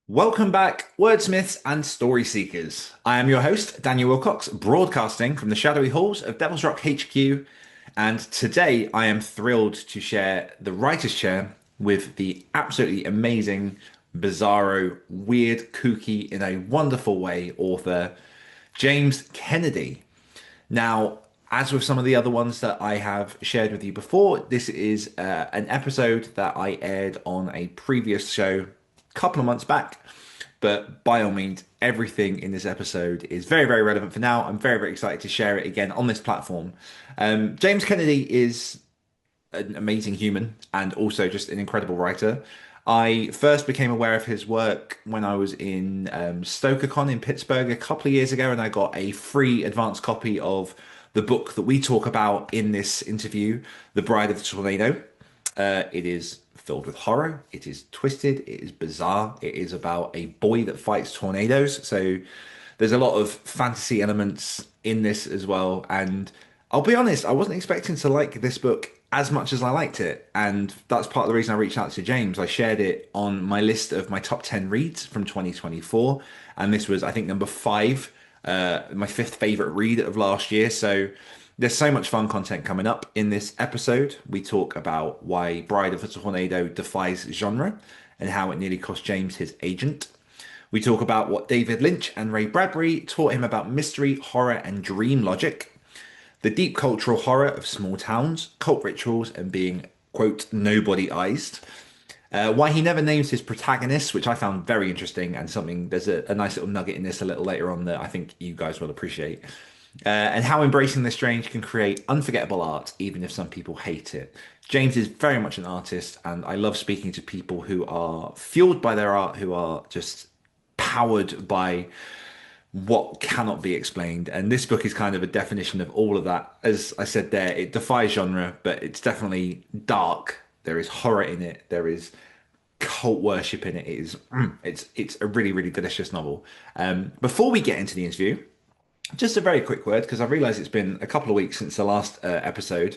Welcome back, wordsmiths and story seekers. I am your host, Daniel Wilcox, broadcasting from the shadowy halls of Devil's Rock HQ. And today I am thrilled to share the writer's chair with the absolutely amazing, bizarro, weird, kooky, in a wonderful way author, James Kennedy. Now, as with some of the other ones that I have shared with you before, this is an episode that I aired on a previous show a couple of months back. But by all means, everything in this episode is very, very relevant for now. I'm very, very excited to share it again on this platform. James Kennedy is an amazing human and also just an incredible writer. I first became aware of his work when I was in StokerCon in Pittsburgh a couple of years ago, and I got a free advance copy of the book that we talk about in this interview, The Bride of the Tornado. It is filled with horror. It is twisted. It is bizarre. It is about a boy that fights tornadoes. So there's a lot of fantasy elements in this as well. And I'll be honest, I wasn't expecting to like this book as much as I liked it. And that's part of the reason I reached out to James. I shared it on my list of my top 10 reads from 2024. And this was, I think, number five, my fifth favorite read of last year. So there's so much fun content coming up in this episode. We talk about why Bride of a Tornado defies genre and how it nearly cost James his agent. We talk about what David Lynch and Ray Bradbury taught him about mystery, horror, and dream logic, the deep cultural horror of small towns, cult rituals, and being, quote, nobody-ized. Why he never names his protagonists, which I found very interesting, and something, there's a nice little nugget in this a little later on that I think you guys will appreciate. And how embracing the strange can create unforgettable art, even if some people hate it. James is very much an artist, and I love speaking to people who are fueled by their art, who are just powered by what cannot be explained. And this book is kind of a definition of all of that. As I said there, it defies genre, but it's definitely dark. There is horror in it. There is cult worship in it. It is, it's a really, really delicious novel. Before we get into the interview, just a very quick word, because I realize it's been a couple of weeks since the last episode.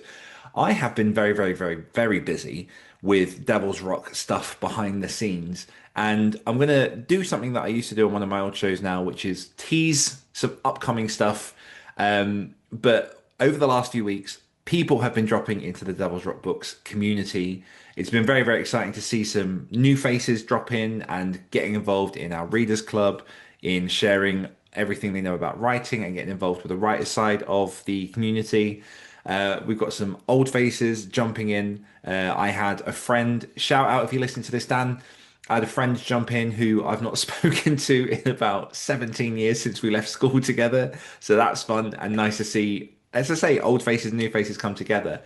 I have been very, very, very, very busy with Devil's Rock stuff behind the scenes. And I'm going to do something that I used to do on one of my old shows now, which is tease some upcoming stuff. But over the last few weeks, people have been dropping into the Devil's Rock Books community. It's been very, very exciting to see some new faces drop in and getting involved in our readers club, in sharing everything they know about writing and getting involved with the writer side of the community. We've got some old faces jumping in. I had a friend, shout out if you listen to this, Dan. I had a friend jump in who I've not spoken to in about 17 years since we left school together. So that's fun and nice to see, as I say, old faces and new faces come together.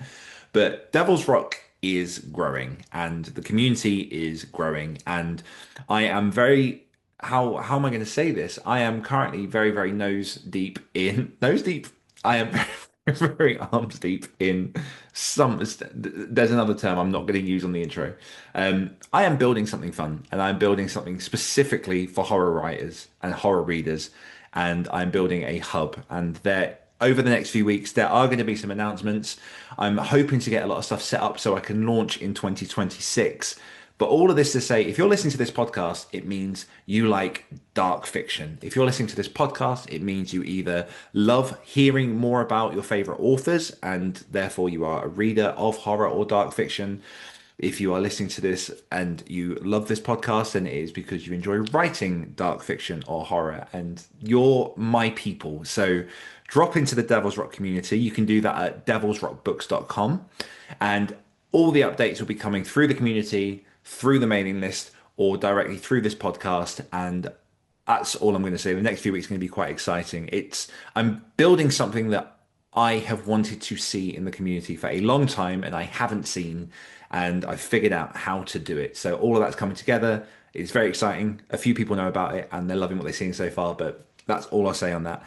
But Devil's Rock is growing and the community is growing. And I am very, how am I going to say this? I am currently very, very nose deep. I am very, very arms deep in there's another term I'm not going to use on the intro. I am building something fun and I'm building something specifically for horror writers and horror readers. And I'm building a hub, and there over the next few weeks there are going to be some announcements. I'm hoping to get a lot of stuff set up so I can launch in 2026. But all of this to say, if you're listening to this podcast, it means you like dark fiction. If you're listening to this podcast, it means you either love hearing more about your favorite authors and therefore you are a reader of horror or dark fiction. If you are listening to this and you love this podcast, then it is because you enjoy writing dark fiction or horror and you're my people. So drop into the Devil's Rock community. You can do that at devilsrockbooks.com, and all the updates will be coming through the community, through the mailing list, or directly through this podcast. And that's all I'm going to say. The next few weeks are going to be quite exciting. I'm building something that I have wanted to see in the community for a long time and I haven't seen, and I've figured out how to do it. So all of that's coming together. It's very exciting. A few people know about it and they're loving what they've seen so far, but that's all I'll say on that.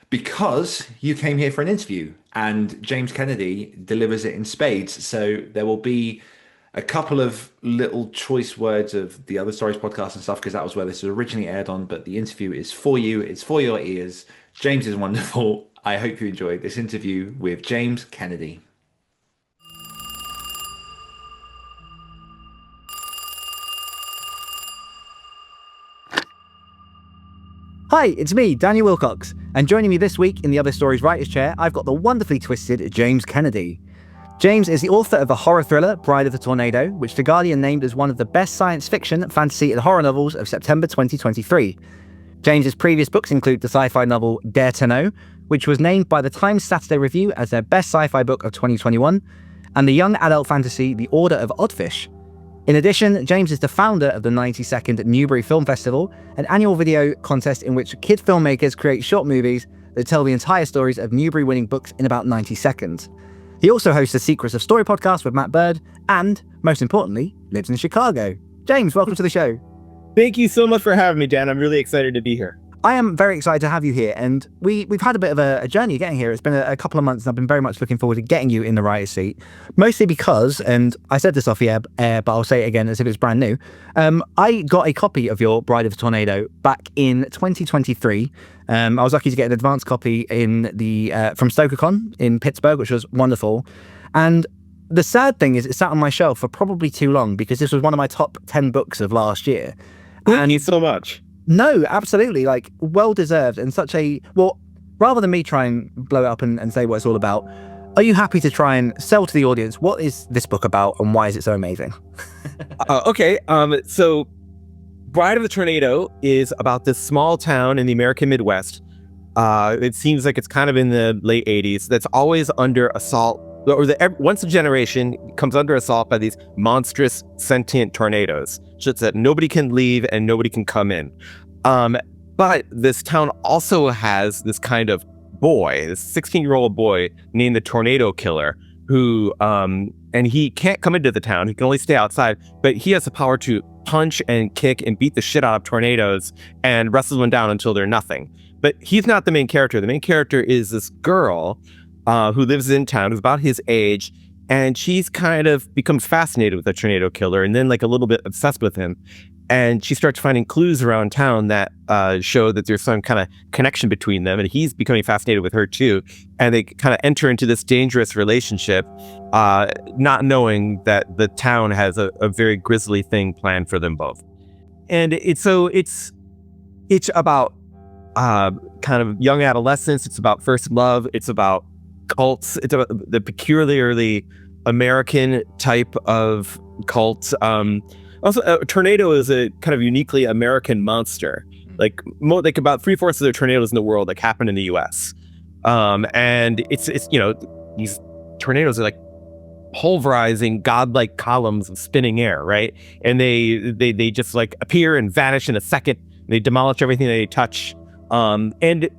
Because you came here for an interview and James Kennedy delivers it in spades. So there will be a couple of little choice words of the other stories podcast and stuff, because that was where this was originally aired on. But the interview is for you, it's for your ears. James is wonderful. I hope you enjoyed this interview with James Kennedy. Hi, it's me, Daniel Wilcox, and joining me this week in the Other Stories Writers' Chair, I've got the wonderfully twisted James Kennedy. James is the author of the horror thriller Bride of the Tornado, which The Guardian named as one of the best science fiction, fantasy, and horror novels of September 2023. James's previous books include the sci-fi novel Dare to Know, which was named by the Times Saturday Review as their best sci-fi book of 2021, and the young adult fantasy The Order of Oddfish. In addition, James is the founder of the 92nd Newbury Film Festival, an annual video contest in which kid filmmakers create short movies that tell the entire stories of Newbury-winning books in about 90 seconds. He also hosts the Secrets of Story podcast with Matt Bird, and, most importantly, lives in Chicago. James, welcome to the show. Thank you so much for having me, Dan. I'm really excited to be here. I am very excited to have you here, and we've had a bit of a journey getting here. It's been a couple of months, and I've been very much looking forward to getting you in the writer's seat, mostly because, and I said this off the air, but I'll say it again as if it's brand new, I got a copy of your Bride of the Tornado back in 2023. I was lucky to get an advance copy from StokerCon in Pittsburgh, which was wonderful. And the sad thing is it sat on my shelf for probably too long, because this was one of my top 10 books of last year. Thank you so much. No, absolutely. Well deserved, and rather than me try and blow it up and say what it's all about, are you happy to try and sell to the audience what is this book about and why is it so amazing? Okay. So Bride of the Tornado is about this small town in the American Midwest. It seems like it's kind of in the late 80s that's always under assault, or once a generation comes under assault by these monstrous sentient tornadoes, such that nobody can leave and nobody can come in. But this town also has this kind of boy, this 16-year-old boy named the Tornado Killer, who, and he can't come into the town. He can only stay outside, but he has the power to punch and kick and beat the shit out of tornadoes and wrestle them down until they're nothing. But he's not the main character. The main character is this girl who lives in town, who's about his age, and she's kind of becomes fascinated with the Tornado Killer and then a little bit obsessed with him. And she starts finding clues around town that show that there's some kind of connection between them, and he's becoming fascinated with her too. And they kind of enter into this dangerous relationship, not knowing that the town has a very grisly thing planned for them both. And it's about kind of young adolescence. It's about first love. It's about cults. It's about the peculiarly American type of cult. Also, a tornado is a kind of uniquely American monster. About 3/4 of the tornadoes in the world happen in the U.S. And it's these tornadoes are pulverizing godlike columns of spinning air, right? And they just appear and vanish in a second. They demolish everything they touch. And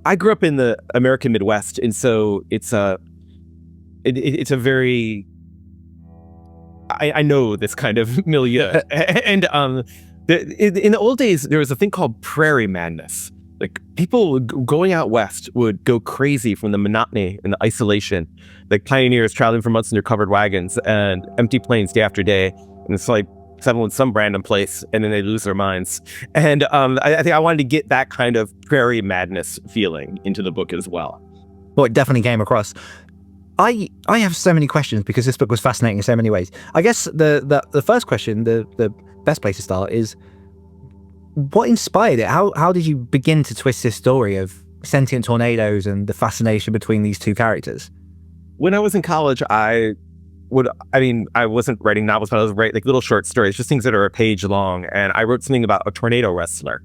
I grew up in the American Midwest, and so it's a very, I know this kind of milieu. And in the old days, there was a thing called prairie madness. People going out west would go crazy from the monotony and the isolation. Pioneers traveling for months in their covered wagons and empty planes day after day. And it's settle in some random place, and then they lose their minds. And I think I wanted to get that kind of prairie madness feeling into the book as well. Well, it definitely came across. I have so many questions because this book was fascinating in so many ways. I guess the first question, the best place to start is, what inspired it? How did you begin to twist this story of sentient tornadoes and the fascination between these two characters? When I was in college, I wasn't writing novels, but I was writing little short stories, just things that are a page long. And I wrote something about a tornado wrestler.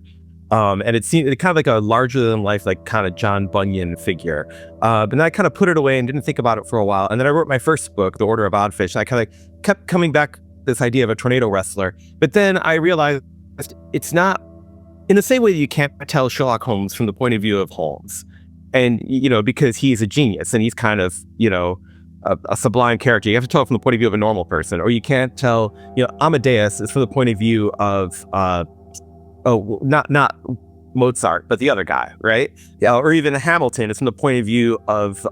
And it seemed kind of a larger than life, kind of John Bunyan figure. But then I kind of put it away and didn't think about it for a while. And then I wrote my first book, The Order of Oddfish. And I kind of kept coming back this idea of a tornado wrestler. But then I realized it's not in the same way that you can't tell Sherlock Holmes from the point of view of Holmes. And, because he's a genius and he's kind of, a sublime character. You have to tell it from the point of view of a normal person. Or you can't tell, Amadeus is from the point of view of, not Mozart, but the other guy, right? Yeah. Or even Hamilton is from the point of view of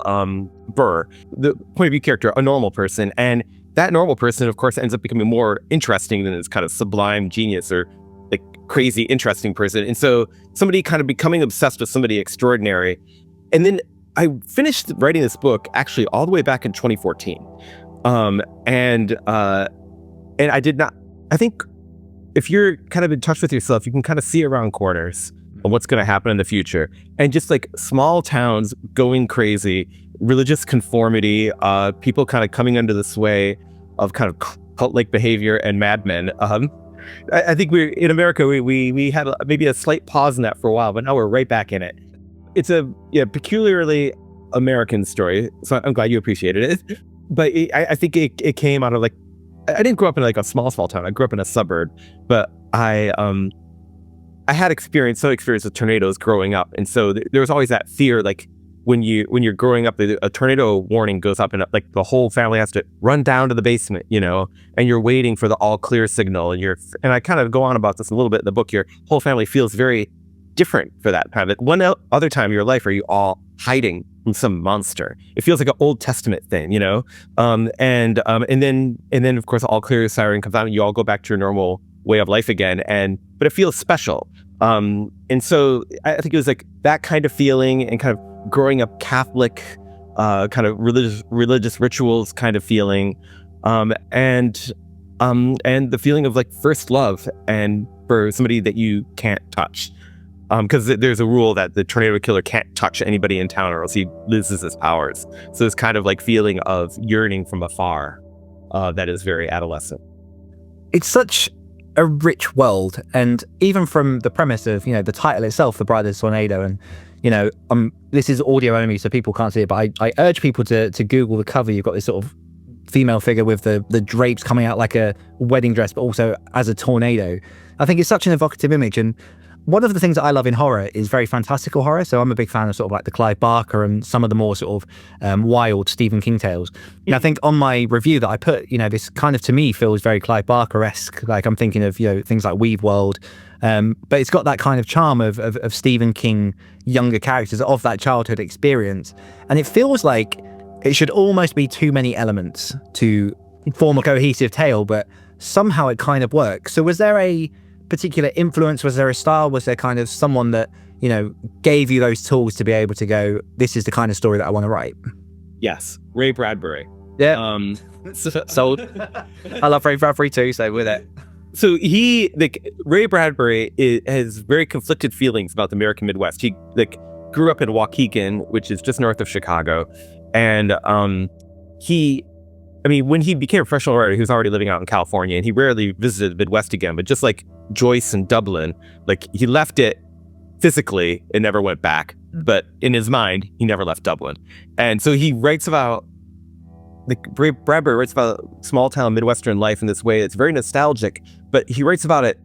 Burr, the point of view character, a normal person. And that normal person, of course, ends up becoming more interesting than this kind of sublime genius or crazy interesting person. And so somebody kind of becoming obsessed with somebody extraordinary. And then I finished writing this book actually all the way back in 2014. And I did not, I think if you're kind of in touch with yourself, you can kind of see around corners. and what's going to happen in the future. And just like small towns going crazy, religious conformity, people kind of coming under the sway of kind of cult-like behavior and madmen. I think we're in America. We had maybe a slight pause in that for a while, but now we're right back in it. It's a peculiarly American story, so I'm glad you appreciated it. But I think it came out of like, I didn't grow up in like a small town. I grew up in a suburb, but I had experience with tornadoes growing up, and so there was always that fear, like when you're growing up, a tornado warning goes up, and like the whole family has to run down to the basement, and you're waiting for the all clear signal, and I kind of go on about this a little bit in the book. Your whole family feels very different for that time. Like one other time in your life are you all hiding from some monster? It feels like an Old Testament thing, and then of course all clear siren comes out, and you all go back to your normal way of life again, but it feels special. And so I think it was like that kind of feeling, and kind of growing up Catholic, kind of religious rituals kind of feeling, and the feeling of like first love, and for somebody that you can't touch. Because there's a rule that the tornado killer can't touch anybody in town, or else he loses his powers. So it's kind of like feeling of yearning from afar, that is very adolescent. It's such a rich world, and even from the premise of the title itself, The Bride of the Tornado, and this is audio only, so people can't see it, but I urge people to Google the cover. You've got this sort of female figure with the drapes coming out like a wedding dress, but also as a tornado. I think it's such an evocative image, and one of the things that I love in horror is very fantastical horror. So I'm a big fan of sort of like the Clive Barker and some of the more sort of wild Stephen King tales. And I think on my review that I put, this kind of to me feels very Clive Barker-esque. Like I'm thinking of, things like Weave World. But it's got that kind of charm of Stephen King younger characters, of that childhood experience. And it feels like it should almost be too many elements to form a cohesive tale, but somehow it kind of works. So was there a particular influence? Was there a style? Was there kind of someone that gave you those tools to be able to go, this is the kind of story that I want to write? Yes, Ray Bradbury. Yeah. Sold. I love Ray Bradbury too, so with it. So Ray Bradbury has very conflicted feelings about the American Midwest. He grew up in Waukegan, which is just north of Chicago, and when he became a professional writer, he was already living out in California, and he rarely visited the Midwest again. But just like Joyce and Dublin, like he left it physically and never went back, but in his mind, he never left Dublin. And so he writes about, Bradbury writes about small town Midwestern life in this way. It's very nostalgic, but he writes about it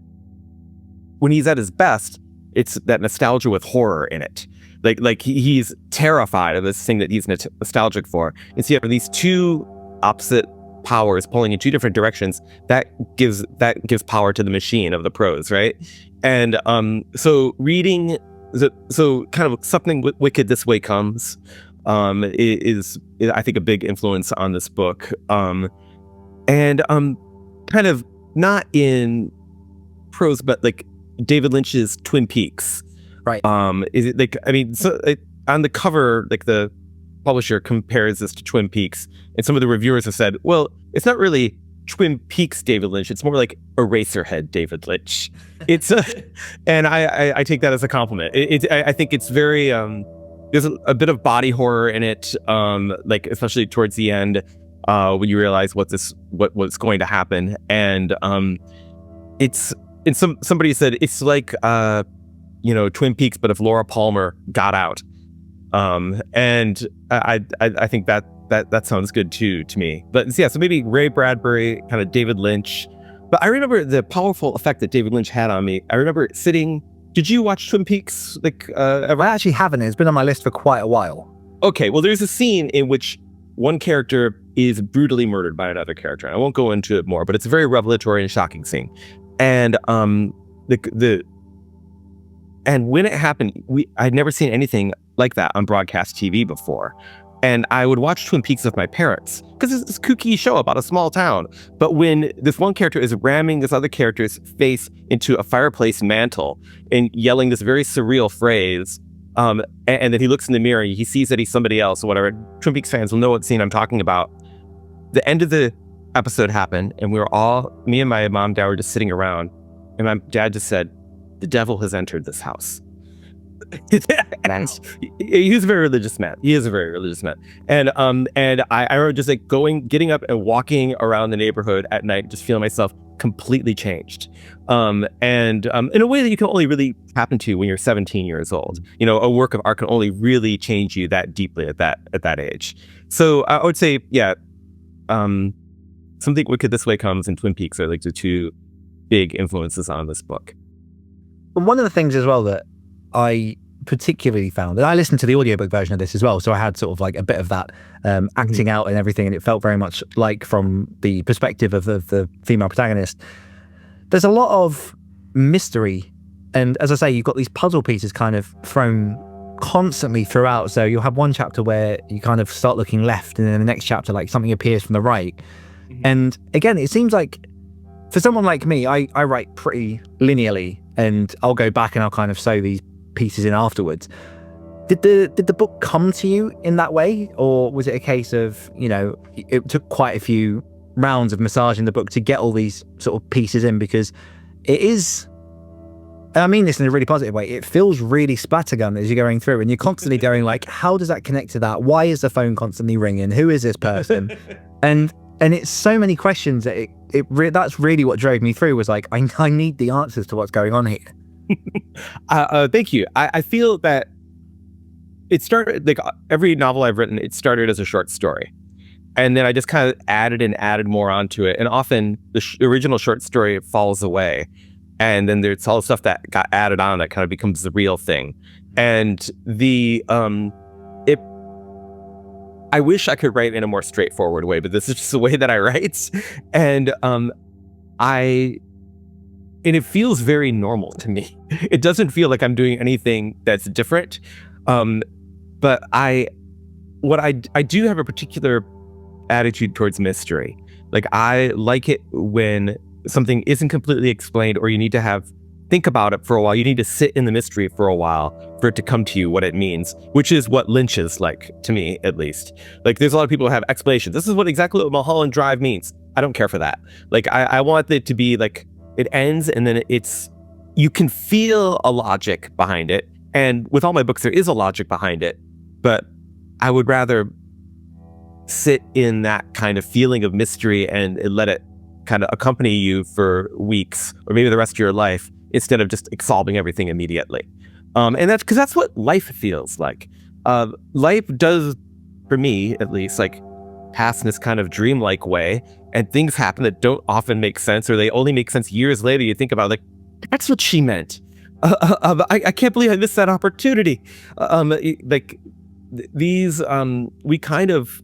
when he's at his best. It's that nostalgia with horror in it. Like he's terrified of this thing that he's nostalgic for. And so you have these two opposite powers pulling in two different directions. That gives power to the machine of the prose, right? And so reading, so kind of Something Wicked This Way Comes, is I think a big influence on this book, and kind of not in prose, but like David Lynch's Twin Peaks, right? Is it like, on the cover, like the publisher compares this to Twin Peaks, and some of the reviewers have said, well, it's not really Twin Peaks David Lynch, it's more like Eraserhead David Lynch. It's and I take that as a compliment. I think it's very there's a bit of body horror in it, like especially towards the end, when you realize what's going to happen, and somebody said it's like Twin Peaks, but if Laura Palmer got out. And I think that sounds good too to me. But yeah, so maybe Ray Bradbury, kind of David Lynch. But I remember the powerful effect that David Lynch had on me. I remember sitting. Did you watch Twin Peaks? Ever? I actually haven't. It's been on my list for quite a while. Okay, well, there's a scene in which one character is brutally murdered by another character. I won't go into it more, but it's a very revelatory and shocking scene. And and when it happened, I'd never seen anything like that on broadcast TV before. And I would watch Twin Peaks with my parents because it's this kooky show about a small town. But when this one character is ramming this other character's face into a fireplace mantle and yelling this very surreal phrase, and then he looks in the mirror and he sees that he's somebody else or whatever, Twin Peaks fans will know what scene I'm talking about. The end of the episode happened, and me and my mom and dad were just sitting around, and my dad just said, "The devil has entered this house." And he's a very religious man. He is a very religious man. And I remember just like getting up and walking around the neighborhood at night, just feeling myself completely changed. And in a way that you can only really tap into when you're 17 years old. You know, a work of art can only really change you that deeply at that age. So I would say, yeah, Something Wicked This Way Comes and Twin Peaks are like the two big influences on this book. And one of the things as well that I particularly found, and I listened to the audiobook version of this as well, so I had sort of like a bit of that acting out and everything, and it felt very much like from the perspective of the female protagonist. There's a lot of mystery, and as I say, you've got these puzzle pieces kind of thrown constantly throughout. So you'll have one chapter where you kind of start looking left, and then the next chapter like something appears from the right. And again, it seems like for someone like me, I write pretty linearly, and I'll go back and I'll kind of sew these pieces in afterwards. Did the book come to you in that way, or was it a case of, you know, it took quite a few rounds of massaging the book to get all these sort of pieces in? Because it is, and I mean this in a really positive way, it feels really splattergun as you're going through, and you're constantly going like, how does that connect to that? Why is the phone constantly ringing? Who is this person? and it's so many questions that that's really what drove me through, was like, I need the answers to what's going on here. Thank you. I feel that it started, like every novel I've written, it started as a short story. And then I just kind of added more onto it. And often the original short story falls away. And then there's all the stuff that got added on that kind of becomes the real thing. And I wish I could write in a more straightforward way, but this is just the way that I write. And it feels very normal to me. It doesn't feel like I'm doing anything that's different. But I do have a particular attitude towards mystery. Like, I like it when something isn't completely explained, or you need to think about it for a while. You need to sit in the mystery for a while for it to come to you what it means, which is what Lynch is like, to me, at least. Like, there's a lot of people who have explanations. This is exactly what Mulholland Drive means. I don't care for that. Like, I want it to be like, it ends and then you can feel a logic behind it. And with all my books, there is a logic behind it, but I would rather sit in that kind of feeling of mystery and let it kind of accompany you for weeks or maybe the rest of your life, instead of just solving everything immediately. And that's because that's what life feels like. Life does, for me at least, like pass in this kind of dreamlike way, and things happen that don't often make sense, or they only make sense years later. You think about, like, that's what she meant. I can't believe I missed that opportunity. We kind of,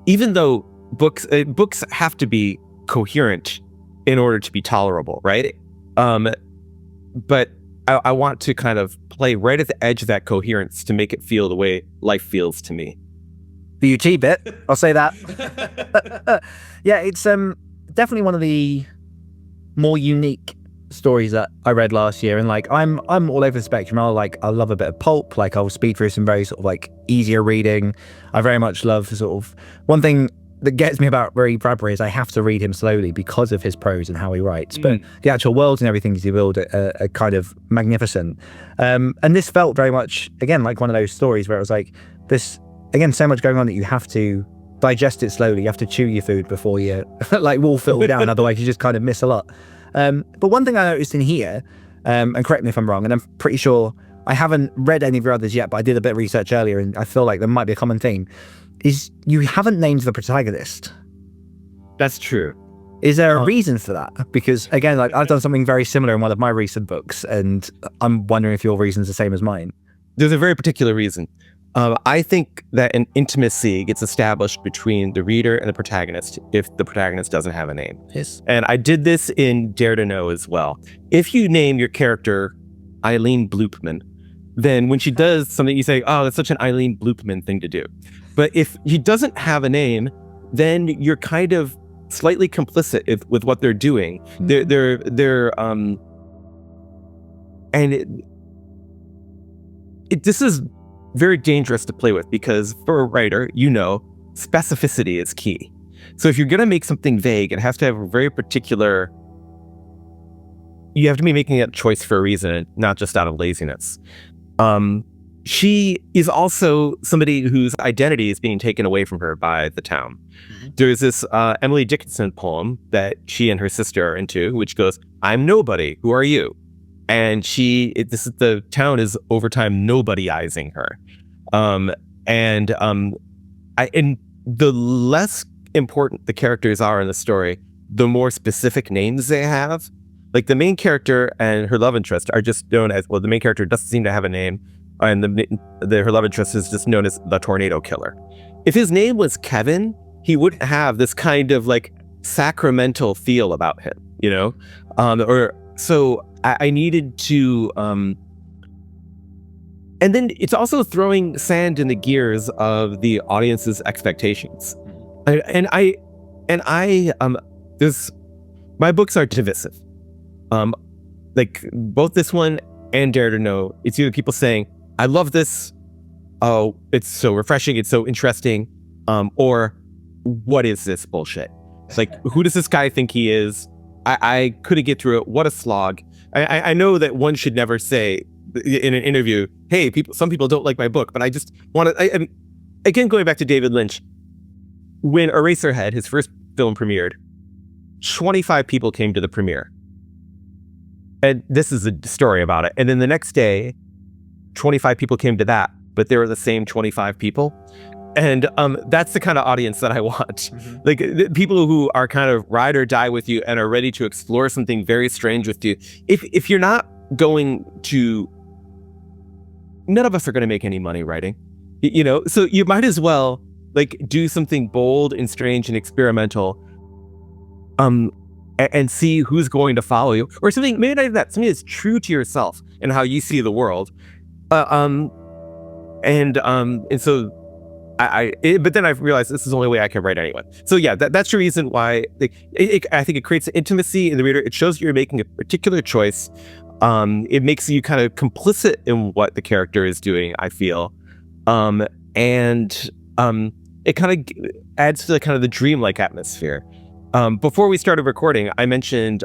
even though books have to be coherent in order to be tolerable, right? But I want to kind of play right at the edge of that coherence to make it feel the way life feels to me. The UT bit, I'll say that. Yeah, it's definitely one of the more unique stories that I read last year, and like I'm all over the spectrum. I love a bit of pulp. Like, I'll speed through some very sort of like easier reading. I very much love sort of, one thing that gets me about Ray Bradbury is I have to read him slowly because of his prose and how he writes. But the actual worlds and everything he built are kind of magnificent. And this felt very much, again, like one of those stories where it was like, this, again, so much going on that you have to digest it slowly. You have to chew your food before you like wolf it all down. Otherwise you just kind of miss a lot. But one thing I noticed in here, and correct me if I'm wrong, and I'm pretty sure I haven't read any of your others yet, but I did a bit of research earlier and I feel like there might be a common theme, is you haven't named the protagonist. That's true. Is there a reason for that? Because again, like, I've done something very similar in one of my recent books, and I'm wondering if your reason's the same as mine. There's a very particular reason. I think that an intimacy gets established between the reader and the protagonist if the protagonist doesn't have a name. Yes. And I did this in Dare to Know as well. If you name your character Eileen Bloopman, then when she does something, you say, oh, that's such an Eileen Bloopman thing to do. But if he doesn't have a name, then you're kind of slightly complicit with what they're doing. This is very dangerous to play with, because for a writer, specificity is key. So if you're going to make something vague, it has to have a very particular, you have to be making a choice for a reason, not just out of laziness. She is also somebody whose identity is being taken away from her by the town. There's this Emily Dickinson poem that she and her sister are into, which goes, "I'm nobody. Who are you?" And the town is over time nobody-izing her. And the less important the characters are in the story, the more specific names they have. Like the main character and her love interest are just known as, well, the main character doesn't seem to have a name, and her love interest is just known as the Tornado Killer. If his name was Kevin, he wouldn't have this kind of like sacramental feel about him, you know? So I needed to, and then it's also throwing sand in the gears of the audience's expectations. My books are divisive. Like both this one and Dare to Know, it's either people saying, "I love this. Oh, it's so refreshing. It's so interesting." Or, "What is this bullshit? It's like, who does this guy think he is? I couldn't get through it. What a slog." I know that one should never say in an interview, "Hey, some people don't like my book," but I just want to, again, going back to David Lynch, when Eraserhead, his first film, premiered, 25 people came to the premiere. And this is a story about it. And then the next day, 25 people came to that, but they were the same 25 people. And that's the kind of audience that I want. Like people who are kind of ride or die with you and are ready to explore something very strange with you. If you're not going to, none of us are going to make any money writing, you know? So you might as well like do something bold and strange and experimental, and see who's going to follow you, or something, maybe not even that, something that's true to yourself and how you see the world. And so but then I realized this is the only way I can write anyway. So yeah, that's the reason why I think it creates intimacy in the reader. It shows you're making a particular choice. It makes you kind of complicit in what the character is doing, I feel. It kind of adds to the kind of the dreamlike atmosphere. Before we started recording, I mentioned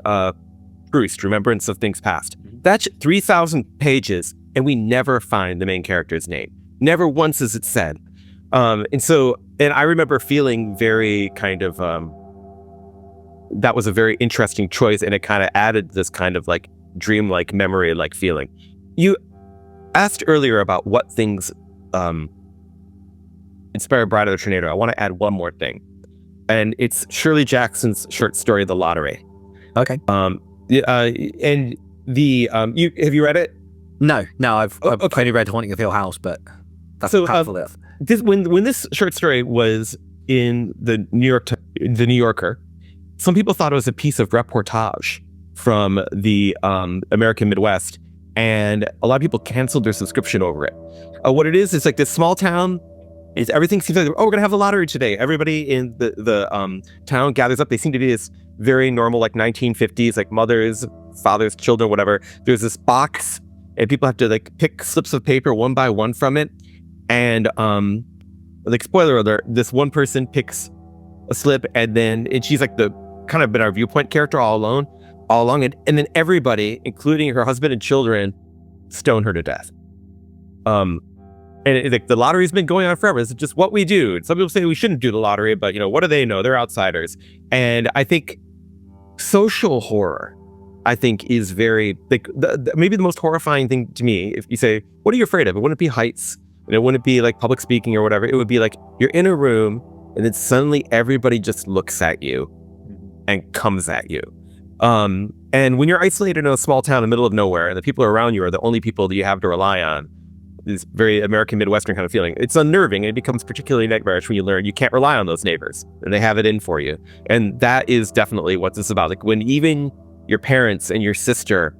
Proust, Remembrance of Things Past. That's 3,000 pages, and we never find the main character's name. Never once is it said. And I remember feeling very kind of, that was a very interesting choice, and it kind of added this kind of like dreamlike memory-like feeling. You asked earlier about what things inspired Bride of the Tornado. I want to add one more thing. And it's Shirley Jackson's short story, The Lottery. Okay. Have you read it? No, I've only read Haunting of Hill House, but that's helpful. When this short story was in the New Yorker, some people thought it was a piece of reportage from the American Midwest, and a lot of people canceled their subscription over it. What it is like this small town. Everything seems like, we're gonna have the lottery today. Everybody in the town gathers up. They seem to be this very normal, like 1950s, like mothers, fathers, children, whatever. There's this box, and people have to like pick slips of paper one by one from it. And like spoiler alert, this one person picks a slip, and she's like the kind of been our viewpoint character all along, and then everybody, including her husband and children, stone her to death. And like the lottery's been going on forever. It's just what we do. Some people say we shouldn't do the lottery, but you know, what do they know? They're outsiders. And I think social horror, I think, is very like maybe the most horrifying thing to me. If you say, what are you afraid of? It wouldn't be heights, and it wouldn't be like public speaking or whatever. It would be like you're in a room, and then suddenly everybody just looks at you and comes at you. And when you're isolated in a small town in the middle of nowhere, and the people around you are the only people that you have to rely on, this very American Midwestern kind of feeling. It's unnerving, and it becomes particularly nightmarish when you learn you can't rely on those neighbors, and they have it in for you. And that is definitely what this is about. Like when even your parents and your sister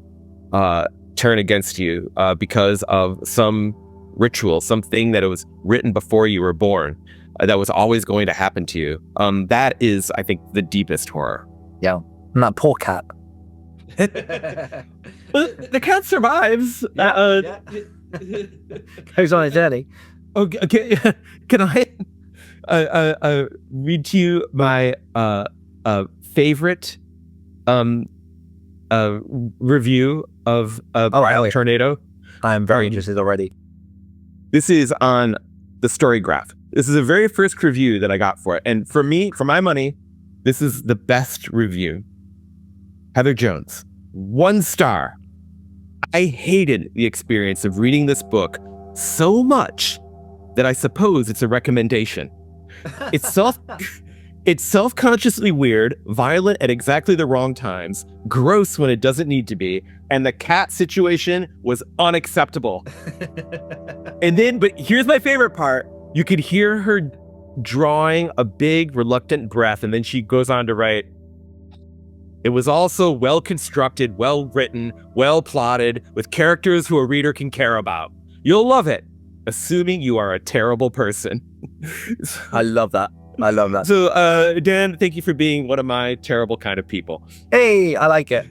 turn against you because of some ritual, something that was written before you were born, that was always going to happen to you. That is, I think, the deepest horror. Yeah, and that poor cat. Well, the cat survives. Goes on a journey. Okay, can I read to you my favorite review of Tornado. I am very interested already. This is on the Story Graph. This is the very first review that I got for it. And for me, for my money, this is the best review. Heather Jones, 1 star. I hated the experience of reading this book so much that I suppose it's a recommendation. It's self-consciously weird, violent at exactly the wrong times, gross when it doesn't need to be, and the cat situation was unacceptable. But here's my favorite part. You could hear her drawing a big, reluctant breath, and then she goes on to write, "It was also well-constructed, well-written, well-plotted, with characters who a reader can care about. You'll love it, assuming you are a terrible person." I love that. So, Dan, thank you for being one of my terrible kind of people. Hey, I like it.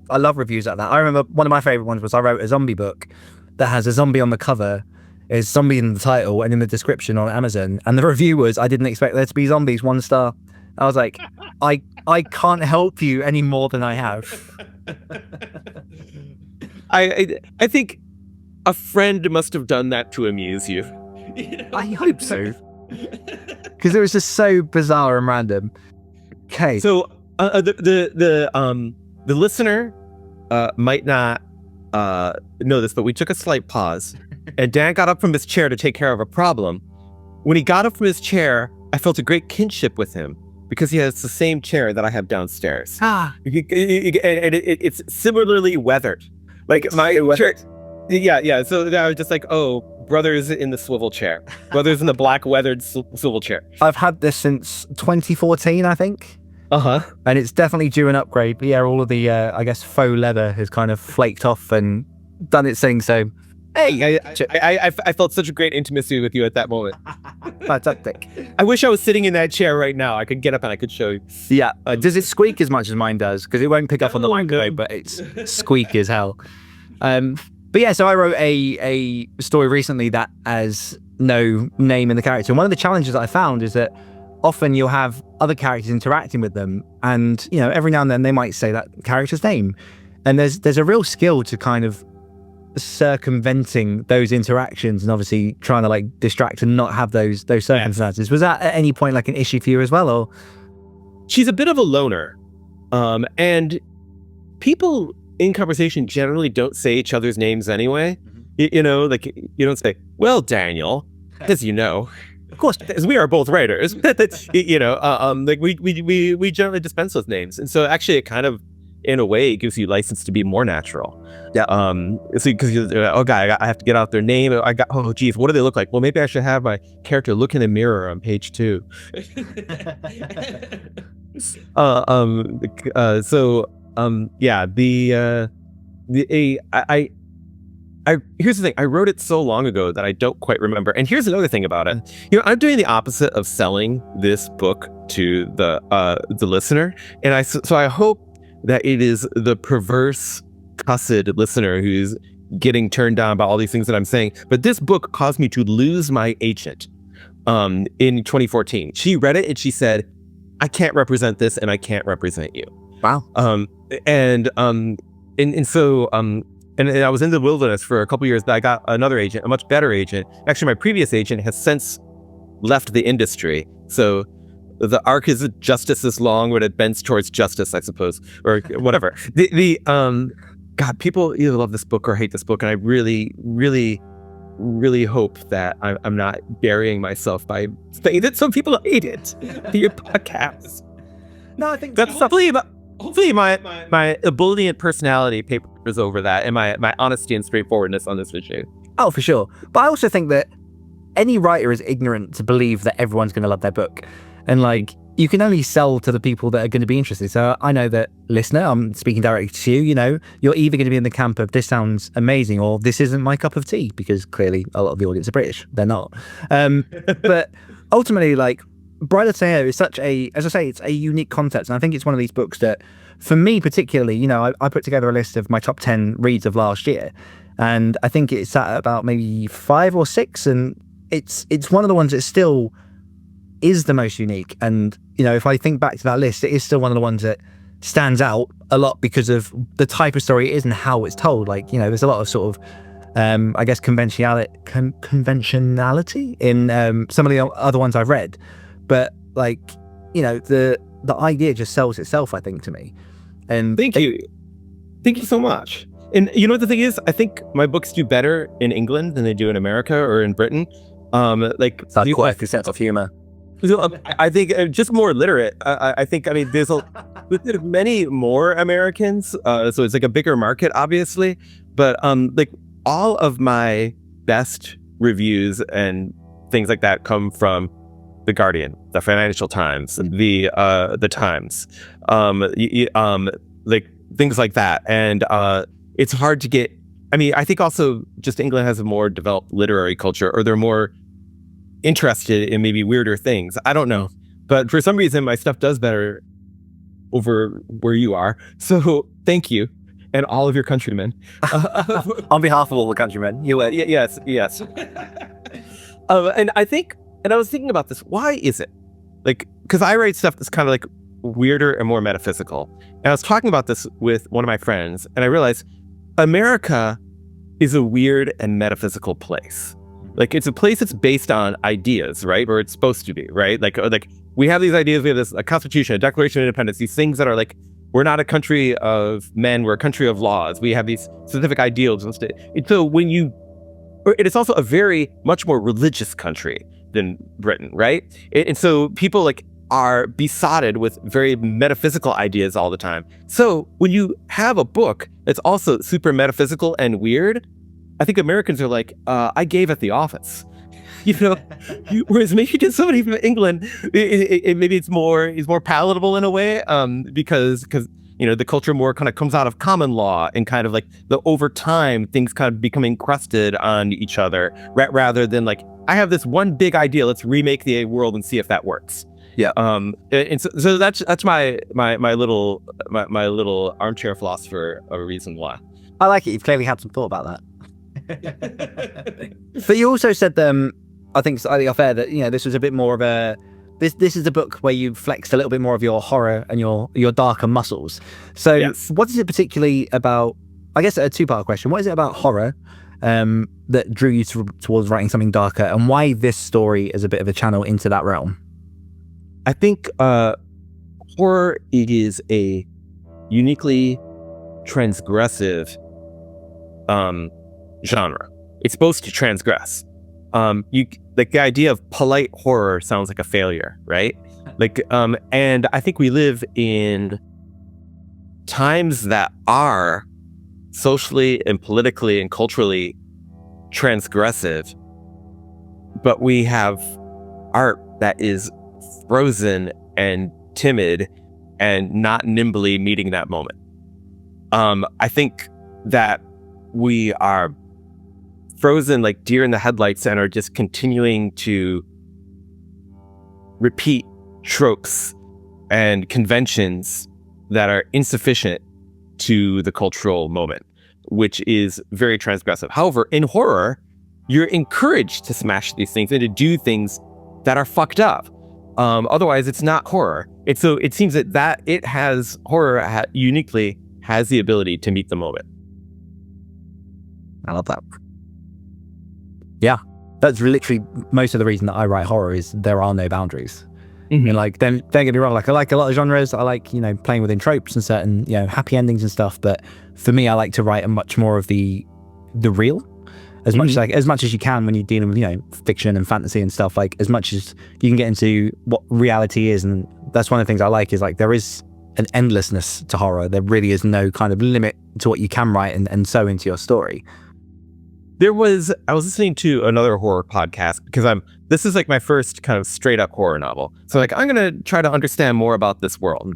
I love reviews like that. I remember one of my favorite ones was I wrote a zombie book that has a zombie on the cover, is zombie in the title and in the description on Amazon. And the review was, "I didn't expect there to be zombies, 1 star." I was like, I can't help you any more than I have. I think a friend must have done that to amuse you. I hope so. Because it was just so bizarre and random. Okay. So the listener might not know this, but we took a slight pause, and Dan got up from his chair to take care of a problem. When he got up from his chair, I felt a great kinship with him because he has the same chair that I have downstairs. And it's similarly weathered. Like my chair. Yeah. So I was just like, oh, brothers in the swivel chair. Brothers in the black weathered swivel chair. I've had this since 2014, I think. And it's definitely due an upgrade. But yeah, all of the, I guess, faux leather has kind of flaked off and done its thing. So, hey. I felt such a great intimacy with you at that moment. Fantastic. I wish I was sitting in that chair right now. I could get up and I could show you. Yeah. Does it squeak as much as mine does? Because it won't pick up on the microphone, but it's squeaky as hell. But yeah, so I wrote a story recently that has no name in the character. And one of the challenges that I found is that often you'll have other characters interacting with them, and every now and then they might say that character's name. And there's a real skill to kind of circumventing those interactions and obviously trying to like distract and not have those circumstances. Yes. Was that at any point like an issue for you as well? Or she's a bit of a loner. And people in conversation generally don't say each other's names anyway. Mm-hmm. Like you don't say, "Well, Daniel," as you know, of course, as we are both writers. Like we generally dispense those names, and so actually, it kind of, in a way, it gives you license to be more natural. Yeah. So because I have to get out their name. Oh, geez, what do they look like? Well, maybe I should have my character look in the mirror on page 2. Here's the thing. I wrote it so long ago that I don't quite remember. And here's another thing about it. I'm doing the opposite of selling this book to the listener. And I hope that it is the perverse, cussed listener who's getting turned down by all these things that I'm saying. But this book caused me to lose my agent in 2014. She read it and she said, "I can't represent this and I can't represent you." Wow. And I was in the wilderness for a couple years. I got another agent, a much better agent. Actually, my previous agent has since left the industry. So the arc is justice is long when it bends towards justice, I suppose, or whatever. God, people either love this book or hate this book. And I really, really, really hope that I'm not burying myself by saying that some people hate it. Your podcast. No, I think that's hopefully my ebullient personality papers over that, and my honesty and straightforwardness on this issue. Oh, for sure. But I also think that any writer is ignorant to believe that everyone's going to love their book. And like, you can only sell to the people that are going to be interested. So I know that, listener, I'm speaking directly to you, you're either going to be in the camp of this sounds amazing or this isn't my cup of tea, because clearly a lot of the audience are British. They're not. But ultimately, like, Bride of the Tornado is such a, as I say, it's a unique concept. And I think it's one of these books that, for me particularly, I put together a list of my top 10 reads of last year. And I think it's at about maybe 5 or 6. And it's one of the ones that still is the most unique. And, if I think back to that list, it is still one of the ones that stands out a lot because of the type of story it is and how it's told. Like, you know, there's a lot of sort of I guess conventionality in some of the other ones I've read, but like, you know, the idea just sells itself, I think, to me. And thank you so much. And you know what the thing is, I think my books do better in England than they do in America or in Britain. Like it's like quite a sense of humor. I think just more literate. I think, I mean, there's many more Americans, so it's like a bigger market, obviously. But like all of my best reviews and things like that come from The Guardian, the Financial Times, the Times, like things like that. And it's hard to get. I mean, I think also just England has a more developed literary culture, or they're more interested in maybe weirder things. I don't know, but for some reason my stuff does better over where you are. So thank you, and all of your countrymen. On behalf of all the countrymen, yes. And I think, and I was thinking about this. Why is it? Like, because I write stuff that's kind of like weirder and more metaphysical. And I was talking about this with one of my friends, and I realized America is a weird and metaphysical place. Like, it's a place that's based on ideas, right? Or it's supposed to be, right? Like we have these ideas, we have this a constitution, a declaration of independence, these things that are like, we're not a country of men, we're a country of laws. We have these specific ideals. And so it's also a very much more religious country than Britain, right? And so people like are besotted with very metaphysical ideas all the time. So when you have a book that's also super metaphysical and weird, I think Americans are like, I gave at the office, you know. Whereas maybe to somebody from England, maybe it's more palatable in a way, because you know the culture more kind of comes out of common law and kind of like the over time things kind of become encrusted on each other, rather than like, I have this one big idea, let's remake the world and see if that works. Yeah. And so that's my little armchair philosopher a reason why. I like it. You've clearly had some thought about that. But you also said, I think slightly off air, that, you know, this was a bit more of a this is a book where you flexed a little bit more of your horror and your darker muscles. So yes. What is it particularly about? I guess a two-part question. What is it about horror that drew you towards writing something darker, and why this story is a bit of a channel into that realm? I think horror is a uniquely transgressive genre. It's supposed to transgress. Like the idea of polite horror sounds like a failure, right? Like, and I think we live in times that are socially and politically and culturally transgressive, but we have art that is frozen and timid and not nimbly meeting that moment. I think that we are frozen like deer in the headlights and are just continuing to repeat tropes and conventions that are insufficient to the cultural moment, which is very transgressive. However, in horror, you're encouraged to smash these things and to do things that are fucked up. Otherwise, it's not horror. So it seems that horror uniquely has the ability to meet the moment. I love that. Yeah, that's literally most of the reason that I write horror is there are no boundaries. Mm-hmm. And like, don't get me wrong, like I like a lot of genres. I like, you know, playing within tropes and certain, you know, happy endings and stuff. But for me, I like to write a much more of the real, as much as much as you can when you're dealing with, you know, fiction and fantasy and stuff. Like as much as you can get into what reality is, and that's one of the things I like is like there is an endlessness to horror. There really is no kind of limit to what you can write and sew into your story. I was listening to another horror podcast because this is like my first kind of straight up horror novel. So like, I'm going to try to understand more about this world.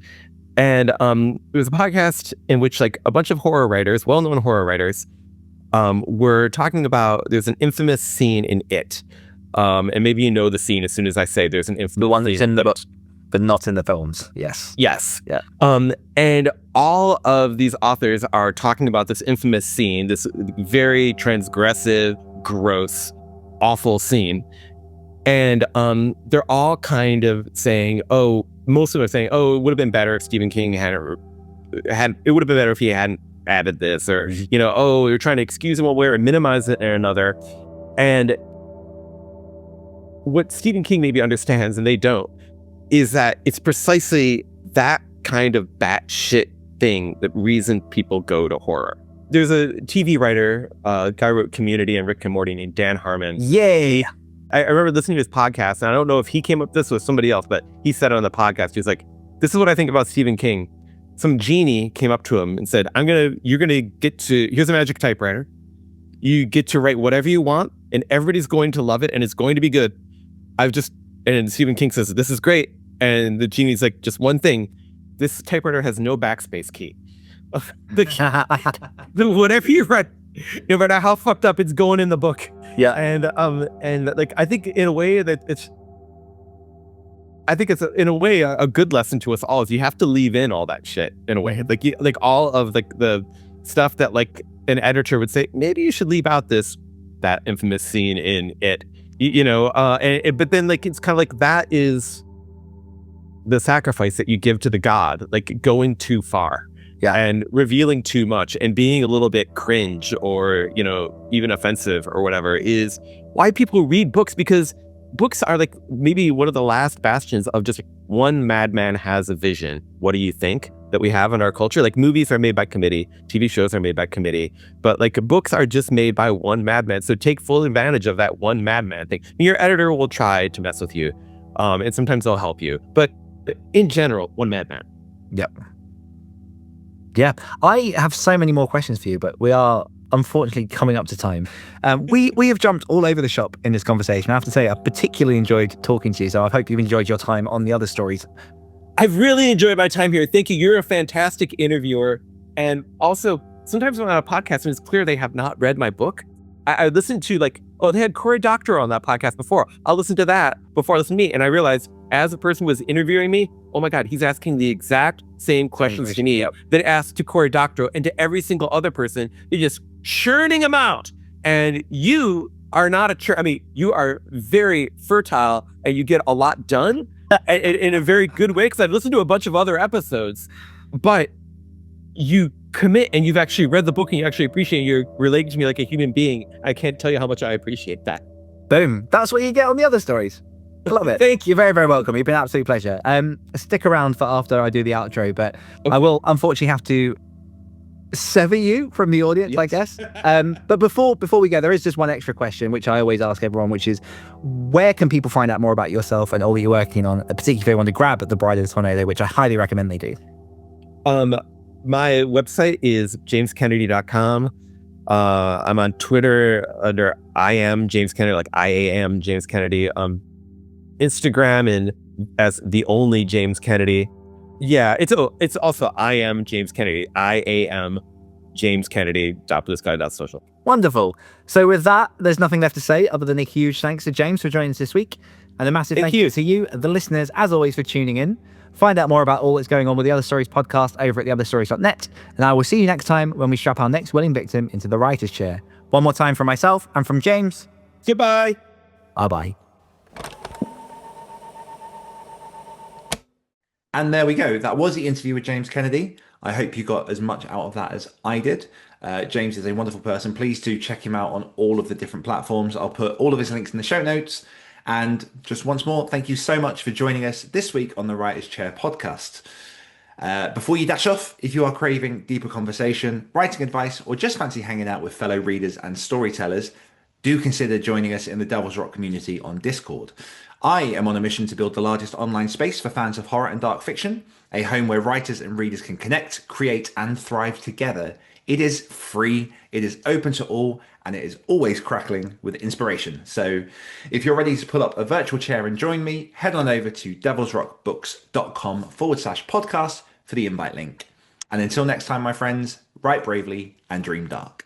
And it was a podcast in which like a bunch of horror writers, well-known horror writers, were talking about, there's an infamous scene in It. And maybe you know the scene as soon as I say there's an infamous The one that's scene. in the book, but not in the films. Yes. Yeah. And all of these authors are talking about this infamous scene, this very transgressive, gross, awful scene. And they're all kind of saying, most of them are saying, it would have been better if Stephen King hadn't it would have been better if he hadn't added this, or, you know, oh, you're trying to excuse him one way or minimize it in another. And what Stephen King maybe understands, and they don't, is that it's precisely that kind of batshit thing that reason people go to horror. There's a TV writer, guy who wrote Community and Rick and Morty, named Dan Harmon. Yay! I remember listening to his podcast, and I don't know if he came up with this with somebody else, but he said it on the podcast. He was like, this is what I think about Stephen King. Some genie came up to him and said, you're gonna get to, here's a magic typewriter. You get to write whatever you want, and everybody's going to love it, and it's going to be good. And Stephen King says, this is great. And the genie's like, just one thing, this typewriter has no backspace key. Whatever you write, no matter how fucked up, it's going in the book. Yeah. And like, I think in a way that it's in a way a good lesson to us all, is you have to leave in all that shit in a way. Like all of the stuff that like an editor would say, maybe you should leave out that infamous scene in it, you know, but then like, it's kind of like, that is the sacrifice that you give to the god, like going too far. Yeah. And revealing too much and being a little bit cringe or, you know, even offensive or whatever is why people read books, because books are like maybe one of the last bastions of just one madman has a vision. What do you think that we have in our culture? Like, movies are made by committee, TV shows are made by committee, but like books are just made by one madman. So take full advantage of that one madman thing. Your editor will try to mess with you, and sometimes they'll help you, but in general, one madman. Yep. Yeah, I have so many more questions for you, but we are unfortunately coming up to time. We have jumped all over the shop in this conversation. I have to say, I've particularly enjoyed talking to you, so I hope you've enjoyed your time on the other stories. I've really enjoyed my time here. Thank you. You're a fantastic interviewer. And also, sometimes when I'm on a podcast and it's clear they have not read my book, I listened to like, oh, they had Cory Doctorow on that podcast before. I'll listen to that before I listen to me. And I realized as a person was interviewing me, oh my God, he's asking the exact same questions to me that asked to Cory Doctorow and to every single other person. You're just churning them out. And you are not you are very fertile and you get a lot done in a very good way. Because I've listened to a bunch of other episodes, but you commit and you've actually read the book and you actually appreciate it. You're relating to me like a human being. I can't tell you how much I appreciate that. Boom. That's what you get on the other stories. Love it. Thank you. You're very, very welcome. You've been an absolute pleasure. Stick around for after I do the outro, but okay. I will unfortunately have to sever you from the audience, yes. I guess. But before we go, there is just one extra question, which I always ask everyone, which is, where can people find out more about yourself and all that you're working on, particularly if they want to grab at The Bride of the Tornado, which I highly recommend they do? My website is jameskennedy.com. I'm on Twitter under I am James Kennedy, like I am James Kennedy. Instagram and as the only James Kennedy. Yeah, it's also I am James Kennedy. I am James Kennedy. .bluesky.social. Wonderful. So with that, there's nothing left to say other than a huge thanks to James for joining us this week, and a massive thank you to you, the listeners, as always, for tuning in. Find out more about all that's going on with the Other Stories podcast over at theotherstories.net, and I will see you next time when we strap our next willing victim into the writer's chair. One more time from myself and from James. Goodbye. Bye-bye. And there we go. That was the interview with James Kennedy. I hope you got as much out of that as I did. James is a wonderful person. Please do check him out on all of the different platforms. I'll put all of his links in the show notes. And just once more, thank you so much for joining us this week on the Writer's Chair podcast. Before you dash off, if you are craving deeper conversation, writing advice, or just fancy hanging out with fellow readers and storytellers, do consider joining us in the Devil's Rock community on Discord. I am on a mission to build the largest online space for fans of horror and dark fiction, a home where writers and readers can connect, create, and thrive together. It is free, it is open to all, and it is always crackling with inspiration. So if you're ready to pull up a virtual chair and join me, head on over to devilsrockbooks.com/podcast for the invite link. And until next time, my friends, write bravely and dream dark.